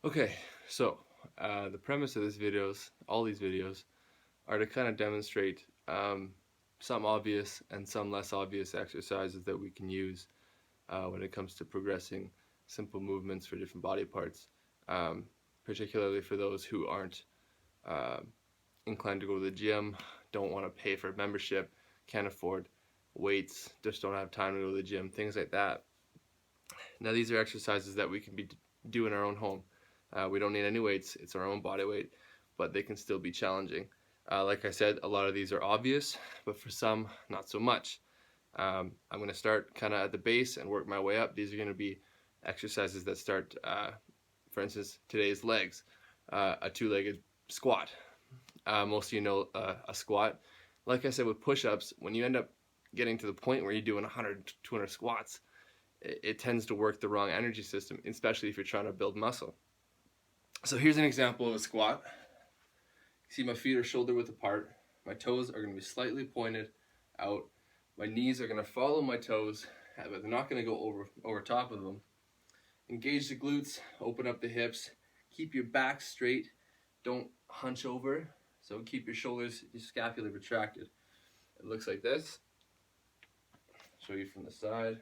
Okay, so the premise of all these videos, are to kind of demonstrate some obvious and some less obvious exercises that we can use when it comes to progressing simple movements for different body parts, um, particularly for those who aren't uh, inclined to go to the gym, don't want to pay for a membership, can't afford weights, just don't have time to go to the gym, things like that. Now these are exercises that we can do in our own home. We don't need any weights, it's our own body weight, but they can still be challenging. Like I said, a lot of these are obvious, but for some, not so much. I'm going to start kind of at the base and work my way up. These are going to be exercises that start, for instance, today's legs, a two-legged squat. Most of you know a squat. Like I said with push-ups, when you end up getting to the point where you're doing 100, 200 squats, it tends to work the wrong energy system, especially if you're trying to build muscle. So here's an example of a squat. See, my feet are shoulder width apart. My toes are going to be slightly pointed out. My knees are going to follow my toes, but they're not going to go over top of them. Engage the glutes, open up the hips, keep your back straight, don't hunch over, so keep your shoulders, your scapula retracted. It looks like this. Show you from the side.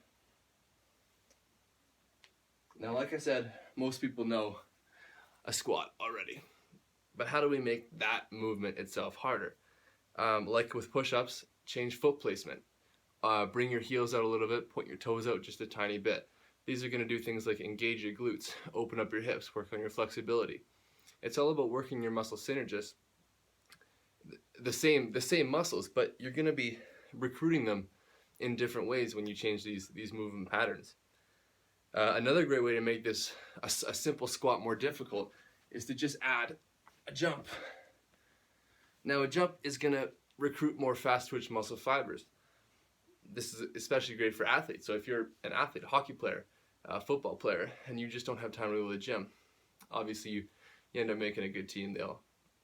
Now, like I said, most people know a squat already, but how do we make that movement itself harder? Like with push-ups, change foot placement. Bring your heels out a little bit, point your toes out just a tiny bit. These are going to do things like engage your glutes, open up your hips, work on your flexibility. It's all about working your muscle synergists, the same muscles, but you're going to be recruiting them in different ways when you change these movement patterns. Another great way to make this a simple squat more difficult is to just add a jump. Now a jump is going to recruit more fast twitch muscle fibers. This is especially great for athletes. So if you're an athlete, a hockey player, a football player, and you just don't have time to go to the gym, obviously you end up making a good team.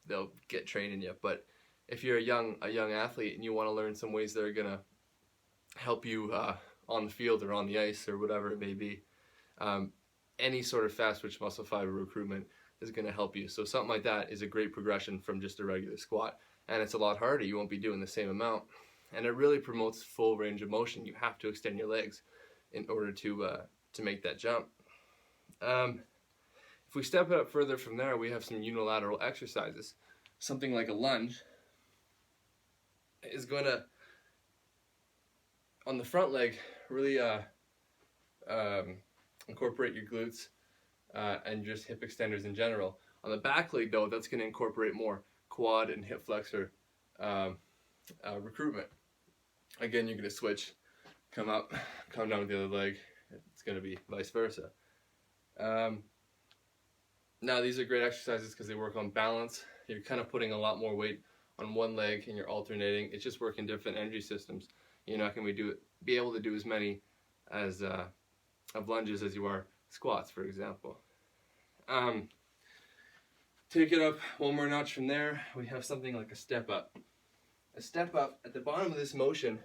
They'll get training you. But if you're a young athlete and you want to learn some ways that are going to help you on the field or on the ice or whatever it may be, any sort of fast twitch muscle fiber recruitment is going to help you. So something like that is a great progression from just a regular squat, and it's a lot harder. You won't be doing the same amount, and it really promotes full range of motion. You have to extend your legs in order to make that jump. If we step it up further from there, we have some unilateral exercises. Something like a lunge is going to, on the front leg, really incorporate your glutes and just hip extenders in general. On the back leg, though, that's going to incorporate more quad and hip flexor recruitment. Again, you're going to switch, come up, come down with the other leg. It's going to be vice versa. Now, these are great exercises because they work on balance. You're kind of putting a lot more weight on one leg and you're alternating. It's just working different energy systems. You're not going to be able to do as many as of lunges as you are squats, for example. Take it up one more notch from there, we have something like a step up. A step up, at the bottom of this motion,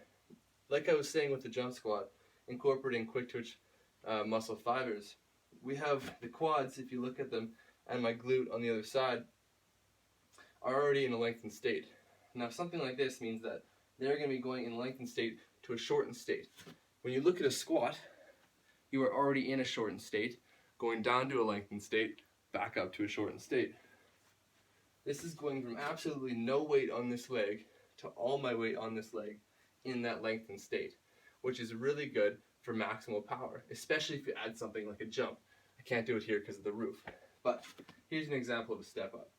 like I was saying with the jump squat, incorporating quick twitch muscle fibers, we have the quads, if you look at them, and my glute on the other side are already in a lengthened state. Now something like this means that they're going to be going in a lengthened state to a shortened state. When you look at a squat, you are already in a shortened state, going down to a lengthened state, back up to a shortened state. This is going from absolutely no weight on this leg to all my weight on this leg in that lengthened state, which is really good for maximal power, especially if you add something like a jump. I can't do it here because of the roof, but here's an example of a step up.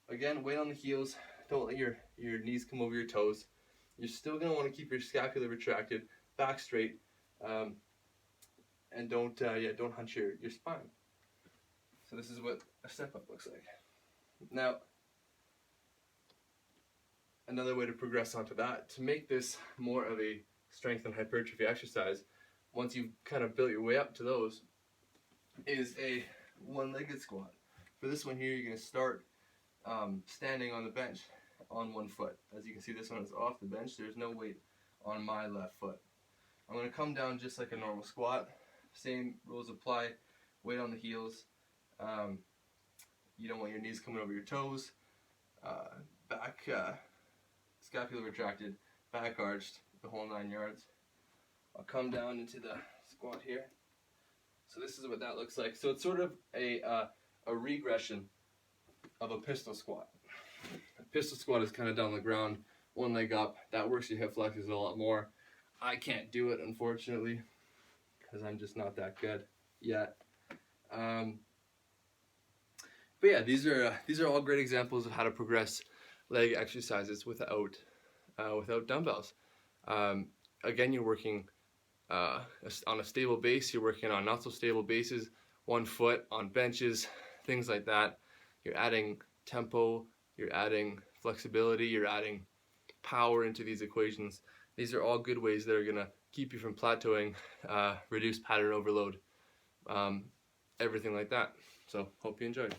Again, weight on the heels, don't let your knees come over your toes. You're still going to want to keep your scapula retracted, back straight, and don't hunch your spine. So this is what a step up looks like. Now, another way to progress onto that, to make this more of a strength and hypertrophy exercise, once you've kind of built your way up to those, is a one-legged squat. For this one here, you're going to start standing on the bench on one foot. As you can see, this one is off the bench. There's no weight on my left foot. I'm going to come down just like a normal squat. Same rules apply. Weight on the heels. You don't want your knees coming over your toes. Back scapula retracted, back arched, the whole 9 yards. I'll come down into the squat here. So this is what that looks like. So it's sort of a regression of a pistol squat. A pistol squat is kind of down the ground, one leg up. That works your hip flexors a lot more. I can't do it, unfortunately, because I'm just not that good yet. But yeah, these are all great examples of how to progress leg exercises without dumbbells. Again, you're working on a stable base. You're working on not so stable bases. 1 foot on benches, things like that. You're adding tempo. You're adding flexibility. You're adding power into these equations. These are all good ways that are gonna keep you from plateauing, reduce pattern overload, everything like that. So hope you enjoyed.